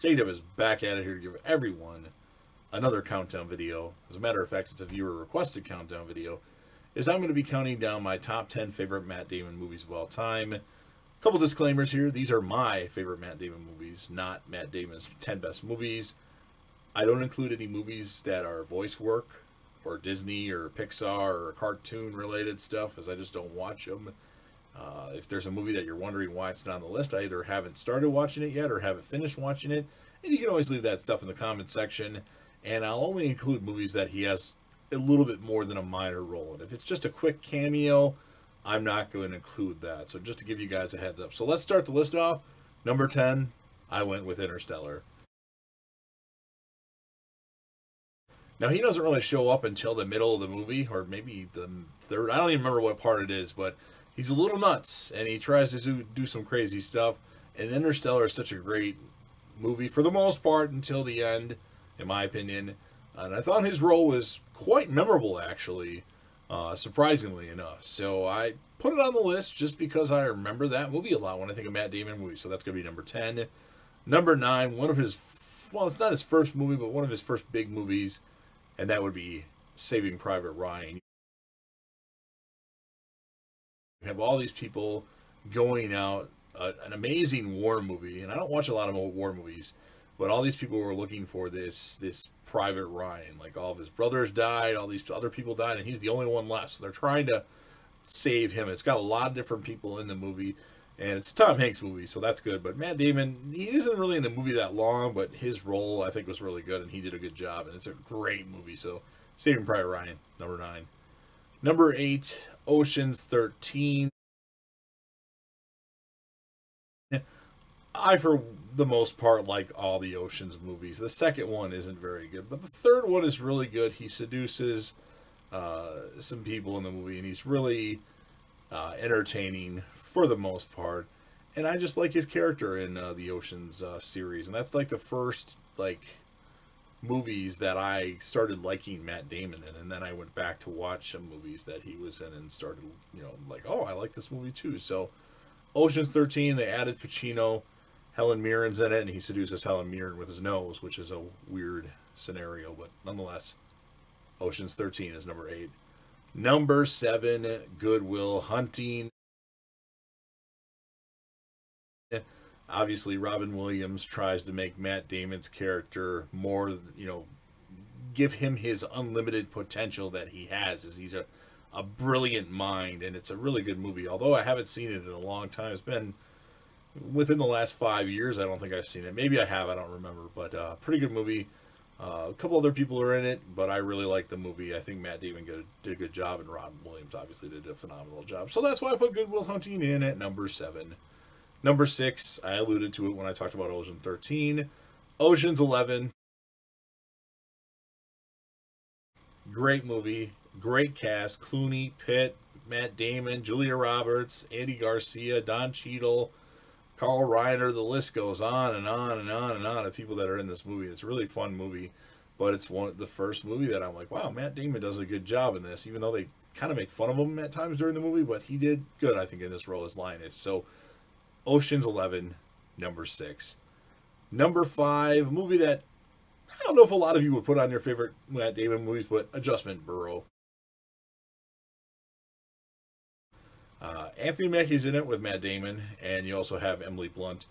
J-Dub is back at it here to give everyone another countdown video. As a matter of fact, it's a viewer requested countdown video. I'm going to be counting down my top 10 favorite Matt Damon movies of all time. A couple disclaimers here. These are my favorite Matt Damon movies, not Matt Damon's 10 best movies. I don't include any movies that are voice work or Disney or Pixar or cartoon related stuff, as I just don't watch them. If there's a movie that you're wondering why it's not on the list, I either haven't started watching it yet or haven't finished watching it. And you can always leave that stuff in the comment section. And I'll only include movies that he has a little bit more than a minor role in. If it's just a quick cameo, I'm not going to include that. So just to give you guys a heads up. So let's start the list off. Number 10, I went with Interstellar. Now, he doesn't really show up until the middle of the movie, or maybe the third. I don't even remember what part it is, but he's a little nuts, and he tries to do some crazy stuff. And Interstellar is such a great movie, for the most part, until the end, in my opinion. And I thought his role was quite memorable, actually, surprisingly enough. So I put it on the list just because I remember that movie a lot when I think of Matt Damon movies. So that's going to be number 10. Number 9, one of his, well, it's not his first movie, but one of his first big movies, and that would be Saving Private Ryan. You have all these people going out, an amazing war movie, and I don't watch a lot of war movies, but all these people were looking for this Private Ryan. Like, all of his brothers died, all these other people died, and he's the only one left. So they're trying to save him. It's got a lot of different people in the movie, and it's a Tom Hanks movie, so that's good. But Matt Damon, he isn't really in the movie that long, but his role, I think, was really good, and he did a good job, and it's a great movie. So Saving Private Ryan, number 9. Number 8, Ocean's 13. I, for the most part, like all the Ocean's movies. The second one isn't very good, but the third one is really good. He seduces some people in the movie, and he's really entertaining for the most part. And I just like his character in the Ocean's series, and that's like the first movies that I started liking Matt Damon in, and then I went back to watch some movies that he was in and started, like, oh, I like this movie too. So Ocean's 13, they added Pacino. Helen Mirren's in it, and he seduces Helen Mirren with his nose, which is a weird scenario, but nonetheless, Ocean's 13 is number 8. Number 7, Goodwill Hunting. Obviously, Robin Williams tries to make Matt Damon's character more, give him his unlimited potential that he has, as he's a brilliant mind, and it's a really good movie. Although I haven't seen it in a long time. It's been within the last 5 years. I don't think I've seen it. Maybe I have. I don't remember. But pretty good movie. A couple other people are in it, but I really like the movie. I think Matt Damon did a good job, and Robin Williams obviously did a phenomenal job. So that's why I put Goodwill Hunting in at number 7. Number 6, I alluded to it when I talked about Ocean 13. Ocean's 11. Great movie. Great cast. Clooney, Pitt, Matt Damon, Julia Roberts, Andy Garcia, Don Cheadle, Carl Reiner. The list goes on and on and on and on of people that are in this movie. It's a really fun movie, but it's the first movie that I'm like, wow, Matt Damon does a good job in this, even though they kind of make fun of him at times during the movie, but he did good, I think, in this role as Linus. So Ocean's 11, number 6. Number 5, a movie that I don't know if a lot of you would put on your favorite Matt Damon movies, but Adjustment Bureau. Anthony Mackie's in it with Matt Damon, and you also have Emily Blunt.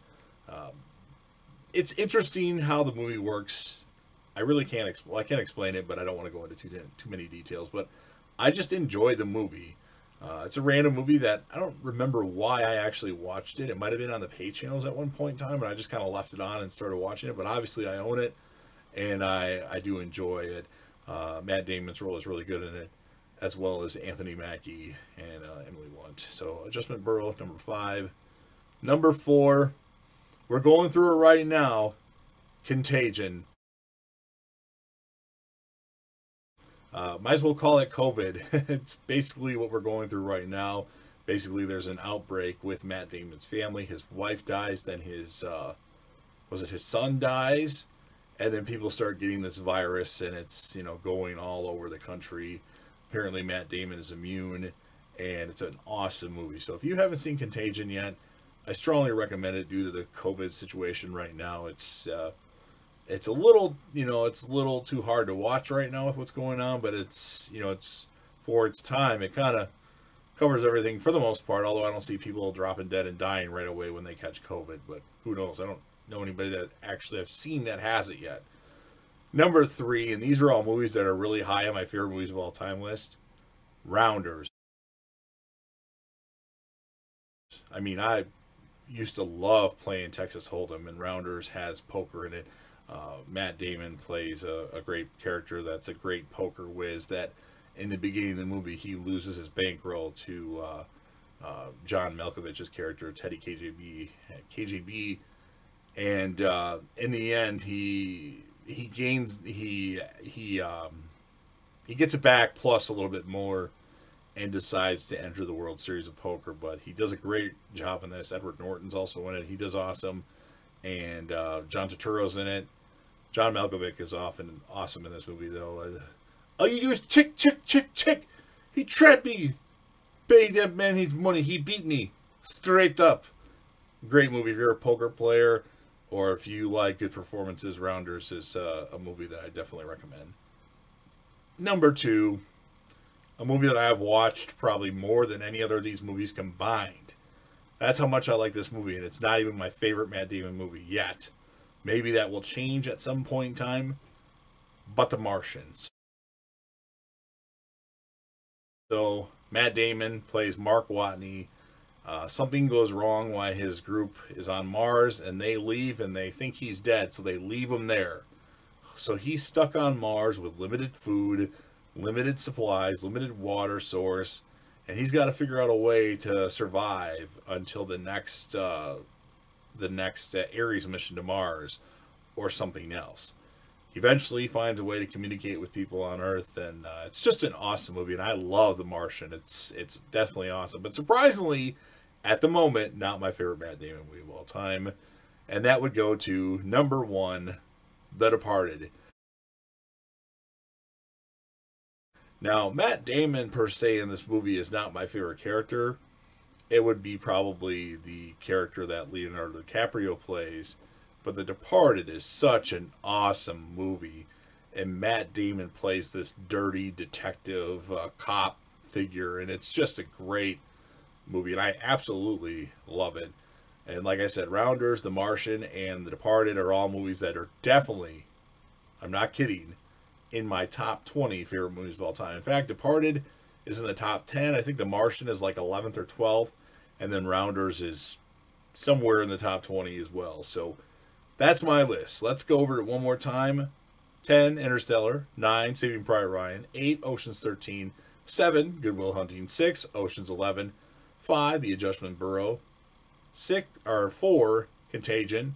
It's interesting how the movie works. I really can't explain it, but I don't want to go into too many details. But I just enjoy the movie. It's a random movie that I don't remember why I actually watched it. It might have been on the pay channels at one point in time, and I just kind of left it on and started watching it. But obviously I own it, and I do enjoy it. Matt Damon's role is really good in it, as well as Anthony Mackie and Emily Blunt. So Adjustment Bureau, number 5. Number 4, we're going through it right now, Contagion. Might as well call it COVID. It's basically what we're going through right now. Basically, there's an outbreak with Matt Damon's family. His wife dies, then his son dies, and then people start getting this virus, and it's, going all over the country. Apparently, Matt Damon is immune, and it's an awesome movie. So if you haven't seen Contagion yet, I strongly recommend it due to the COVID situation right now. It's a little, it's a little too hard to watch right now with what's going on, but it's for its time. It kind of covers everything for the most part, although I don't see people dropping dead and dying right away when they catch COVID, but who knows? I don't know anybody that actually I've seen that has it yet. Number 3, and these are all movies that are really high on my favorite movies of all time list, Rounders. I mean, I used to love playing Texas Hold'em, and Rounders has poker in it. Matt Damon plays a great character that's a great poker whiz that in the beginning of the movie he loses his bankroll to John Malkovich's character, Teddy KJB, and in the end he gets it back plus a little bit more and decides to enter the World Series of Poker. But he does a great job in this. Edward Norton's also in it. He does awesome. And John Turturro's in it. John Malkovich is often awesome in this movie, though. All you do is chick. He trapped me. Paid that man his money. He beat me. Straight up. Great movie if you're a poker player or if you like good performances. Rounders is a movie that I definitely recommend. Number 2, a movie that I have watched probably more than any other of these movies combined. That's how much I like this movie, and it's not even my favorite Matt Damon movie yet. Maybe that will change at some point in time, but The Martian. So, Matt Damon plays Mark Watney. Something goes wrong while his group is on Mars, and they leave, and they think he's dead, so they leave him there. So he's stuck on Mars with limited food, limited supplies, limited water source, and he's got to figure out a way to survive until the next Ares mission to Mars or something else. He eventually finds a way to communicate with people on Earth, and it's just an awesome movie, and I love The Martian. It's definitely awesome, but surprisingly, at the moment, not my favorite Matt Damon movie of all time, and that would go to number 1, The Departed. Now, Matt Damon per se in this movie is not my favorite character. It would be probably the character that Leonardo DiCaprio plays, but The Departed is such an awesome movie, and Matt Damon plays this dirty detective cop figure, and it's just a great movie, and I absolutely love it. And like I said, Rounders, The Martian, and The Departed are all movies that are definitely, I'm not kidding, in my top 20 favorite movies of all time. In fact, Departed is in the top 10. I think The Martian is like 11th or 12th, and then Rounders is somewhere in the top 20 as well. So that's my list. Let's go over it one more time. 10, Interstellar. 9, Saving Private Ryan. 8, Ocean's 13. 7, Goodwill Hunting. 6, Ocean's 11. 5, The Adjustment Bureau. 4, Contagion.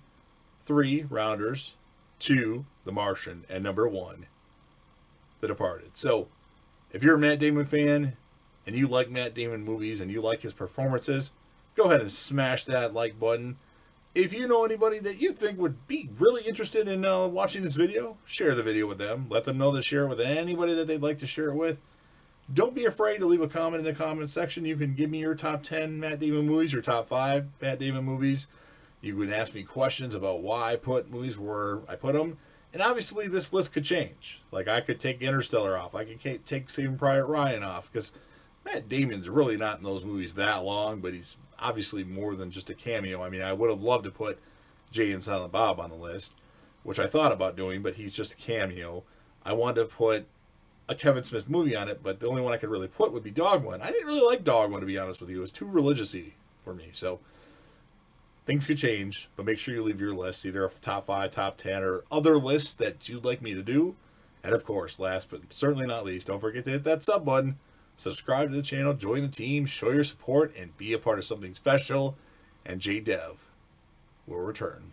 3, Rounders. 2, The Martian. And number 1, The Departed. So, if you're a Matt Damon fan and you like Matt Damon movies and you like his performances, go ahead and smash that like button. If you know anybody that you think would be really interested in watching this video, share the video with them. Let them know to share it with anybody that they'd like to share it with. Don't be afraid to leave a comment in the comment section. You can give me your top 10 Matt Damon movies, your top 5 Matt Damon movies. You can ask me questions about why I put movies where I put them. And obviously this list could change. Like I could take Interstellar off. I could take Saving Private Ryan off. Because Matt Damon's really not in those movies that long. But he's obviously more than just a cameo. I mean, I would have loved to put Jay and Silent Bob on the list. Which I thought about doing. But he's just a cameo. I wanted to put a Kevin Smith movie on it. But the only one I could really put would be Dogma. I didn't really like Dogma, to be honest with you. It was too religious-y for me. So things could change, but make sure you leave your list, either a top 5, top 10, or other lists that you'd like me to do. And of course, last but certainly not least, don't forget to hit that sub button, subscribe to the channel, join the team, show your support, and be a part of something special. And JDev will return.